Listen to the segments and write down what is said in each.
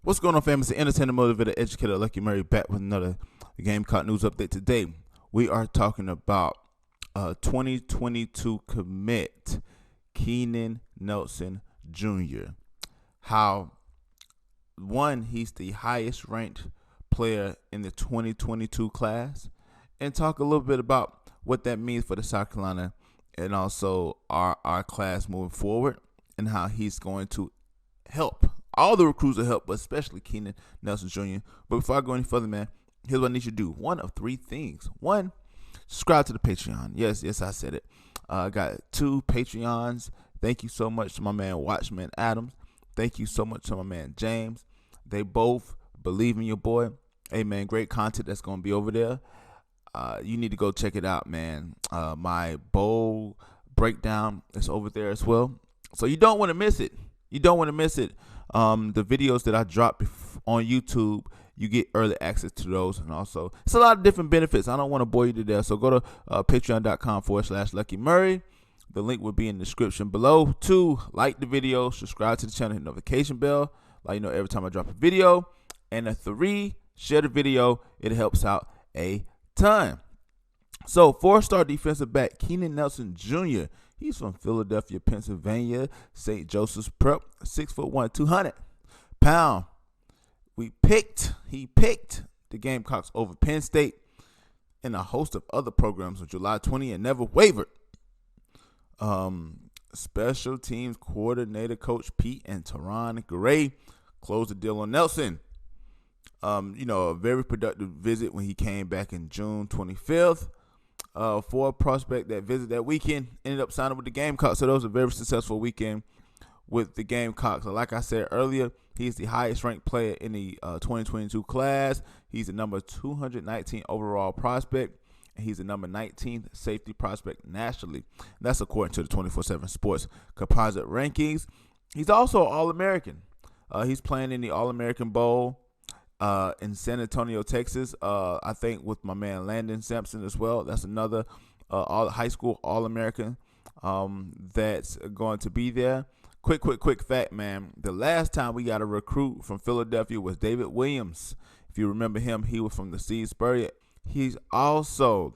What's going on, family? It's the entertainer, motivator, educator, Lucky Murray, back with another Gamecock news update. Today, we are talking about 2022 commit Keenan Nelson Jr. How, one, he's the highest ranked player in the 2022 class, and talk a little bit about what that means for the South Carolina and also our class moving forward, and how he's going to help. All the recruits will help, but especially Keenan Nelson Jr. But before I go any further, man, here's what I need you to do. One of three things. One, subscribe to the Patreon. Yes, I said it. I got 2 Patreons. Thank you so much to my man Watchman Adams. Thank you so much to my man James. They both believe in your boy. Hey, man, great content that's going to be over there. You need to go check it out, man. My bowl breakdown is over there as well. So you don't want to miss it. You don't want to miss it. The videos that I drop on YouTube, you get early access to those, and also it's a lot of different benefits. I don't want to bore you to death, so go to patreon.com/Lucky Murray. The link will be in the description below. 2, like the video, subscribe to the channel, hit the notification bell, let you know every time I drop a video. And 3, share the video. It helps out a ton. So 4-star defensive back Keenan Nelson Jr. He's from Philadelphia, Pennsylvania, St. Joseph's Prep, 6'1", 200 pounds. He picked the Gamecocks over Penn State and a host of other programs on July 20 and never wavered. Special teams coordinator coach Pete and Torian Gray closed the deal on Nelson. A very productive visit when he came back in June 25th. For a prospect that visited that weekend, ended up signing with the Gamecocks. So that was a very successful weekend with the Gamecocks. So like I said earlier, he's the highest ranked player in the 2022 class. He's the number 219 overall prospect, and he's the number 19th safety prospect nationally. That's according to the 24/7 Sports composite rankings. He's also an All-American. He's playing in the All-American Bowl in San Antonio, Texas, I think with my man Landon Sampson as well. That's another high school All-American that's going to be there. Quick fact, man. The last time we got a recruit from Philadelphia was David Williams. If you remember him, he was from the Seaspur. He's also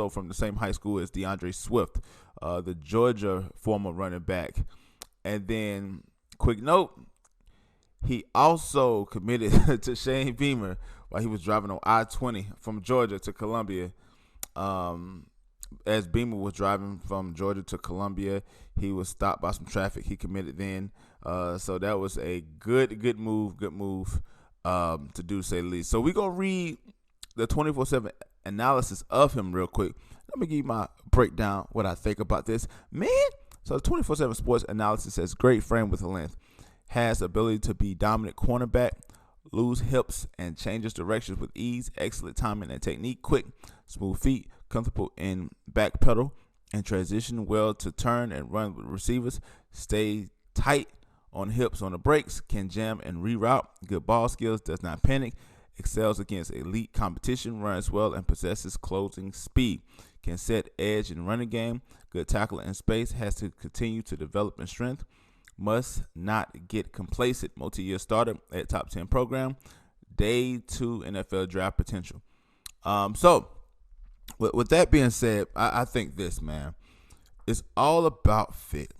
from the same high school as DeAndre Swift, the Georgia former running back. And then, quick note, he also committed to Shane Beamer while he was driving on I-20 from Georgia to Columbia. As Beamer was driving from Georgia to Columbia, he was stopped by some traffic. He committed then. So that was a good move to do, to say the least. So we're going to read the 24/7 analysis of him real quick. Let me give you my breakdown, what I think about this. Man, so the 24/7 Sports analysis says great frame with a length. Has ability to be dominant cornerback, lose hips and changes directions with ease, excellent timing and technique, quick, smooth feet, comfortable in back pedal, and transition well to turn and run with receivers, stay tight on hips on the brakes, can jam and reroute, good ball skills, does not panic, excels against elite competition, runs well and possesses closing speed, can set edge in running game, good tackler in space, has to continue to develop in strength, must not get complacent, multi-year starter at top 10 program, day 2 NFL draft potential. So with that being said, I think this, man, it's all about fit.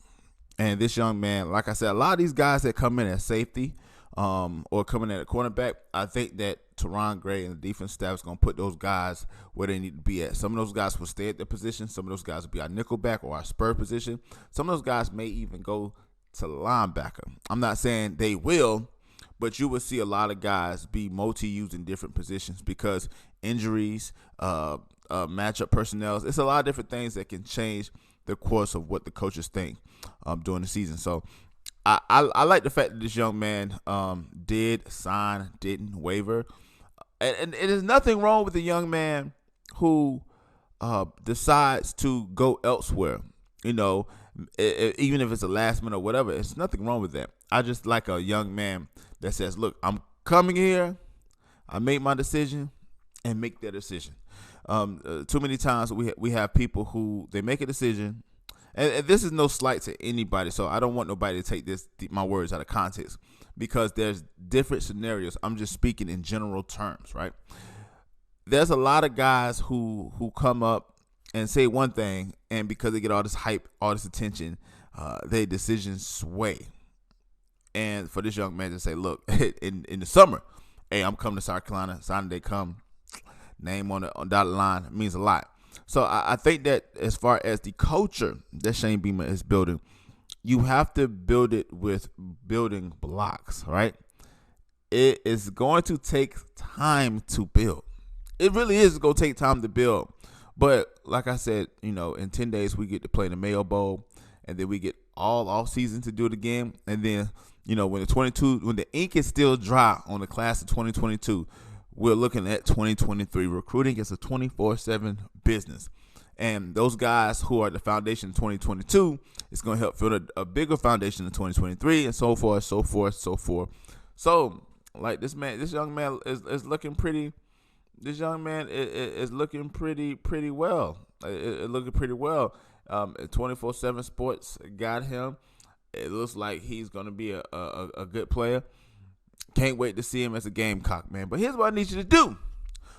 And this young man, like I said, a lot of these guys that come in at safety or coming in at cornerback, I think that Torian Gray and the defense staff is going to put those guys where they need to be at. Some of those guys will stay at their position. Some of those guys will be our nickelback or our spur position. Some of those guys may even go to linebacker. I'm not saying they will, but you will see a lot of guys be multi-used in different positions because injuries, matchup personnel. It's a lot of different things that can change the course of what the coaches think during the season. So I like the fact that this young man did sign, didn't waver. And there's nothing wrong with a young man who decides to go elsewhere. Even if it's a last minute or whatever, it's nothing wrong with that. I just like a young man that says, look, I'm coming here, I made my decision, and make their decision. Too many times we have people who, they make a decision, and this is no slight to anybody, so I don't want nobody to take my words out of context. because there's different scenarios. I'm just speaking in general terms, right? There's a lot of guys who come up and say one thing, and because they get all this hype, all this attention, their decisions sway. And for this young man to say, look, in the summer, hey, I'm coming to South Carolina, signing day come, name on the dotted line means a lot. So I think that as far as the culture that Shane Beamer is building, you have to build it with building blocks, right? It is going to take time to build. It really is going to take time to build. But like I said, in 10 days we get to play the Mayo Bowl, and then we get all off season to do it again. And then, when the ink is still dry on the class of 2022, we're looking at 2023. Recruiting is a 24/7 business. And those guys who are the foundation in 2022, it's going to help build a bigger foundation in 2023, and so forth, so forth, so forth. So, like this young man is looking pretty. This young man is looking pretty well. It looking pretty well. 24/7 Sports got him. It looks like he's going to be a good player. Can't wait to see him as a Gamecock, man. But here's what I need you to do.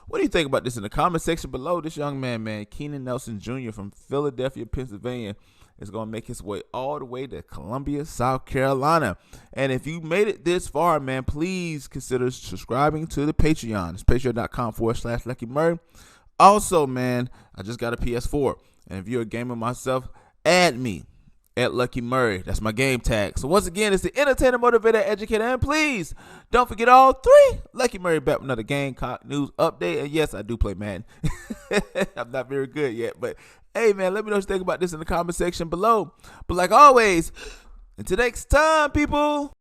What do you think about this in the comment section below? This young man, Keenan Nelson Jr. from Philadelphia, Pennsylvania, is going to make his way all the way to Columbia, South Carolina. And if you made it this far, man, please consider subscribing to the Patreon. It's patreon.com/Lucky Murray. Also, man, I just got a PS4. And if you're a gamer myself, add me at Lucky Murray. That's my game tag. So once again, it's the entertainer, motivator, educator, and please don't forget all three. Lucky Murray back with another Gamecock news update. And yes, I do play Madden. I'm not very good yet, but hey, man, let me know what you think about this in the comment section below. But like always, until next time, people.